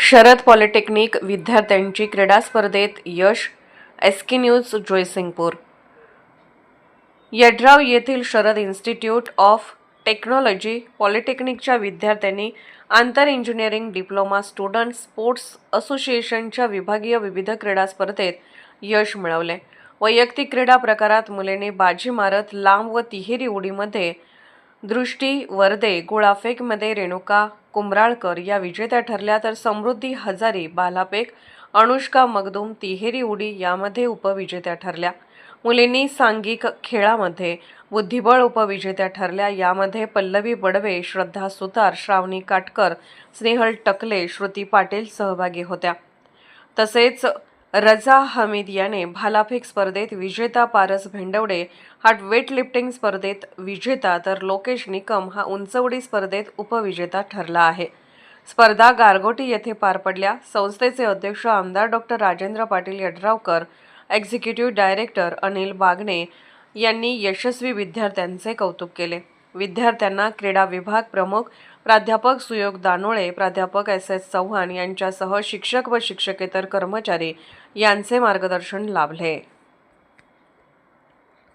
Sharad polytechnic विद्यार्थ्यांची क्रीडा स्पर्धेत यश. SK news Jaysingpur. यड्राव येथील शरद इन्स्टिट्यूट ऑफ टेक्नॉलॉजी पॉलिटेक्निकच्या विद्यार्थ्यांनी आंतर इंजिनिअरिंग डिप्लोमा स्टुडंट स्पोर्ट्स असोसिएशनच्या विभागीय विविध क्रीडा स्पर्धेत यश मिळवले. वैयक्तिक क्रीडा प्रकारात मुलींनी बाजी मारत लांब व तिहेरी उडीमध्ये दृष्टी वर्दे, गोळाफेकमध्ये रेणुका कुंभराळकर या विजेत्या ठरल्या, तर समृद्धी हजारी भालाफेक, अनुष्का मगदूम तिहेरी उडी यामध्ये उपविजेत्या ठरल्या. मुलींनी सांघिक खेळामध्ये बुद्धिबळ उपविजेत्या ठरल्या. यामध्ये पल्लवी बडवे, श्रद्धा सुतार, श्रावणी काटकर, स्नेहल टकले, श्रुती पाटील सहभागी होत्या. तसेच रजा हमीद याने भालाफेक स्पर्धेत विजेता, पारस भेंडवडे हा वेटलिफ्टिंग स्पर्धेत विजेता, तर लोकेश निकम हा उंचवडी स्पर्धेत उपविजेता ठरला आहे. स्पर्धा गारगोटी येथे पार पडल्या. संस्थेचे अध्यक्ष आमदार doctor Rajendra Patil Yadravkar, executive director Anil Bagne यांनी यशस्वी विद्यार्थ्यांचे कौतुक केले. विद्यार्थ्यांना क्रीडा विभाग प्रमुख प्राध्यापक सुयोग दानोळे, प्राध्यापक एस चव्हाण यांच्यासह शिक्षक व शिक्षकेतर कर्मचारी यांचे मार्गदर्शन लाभले.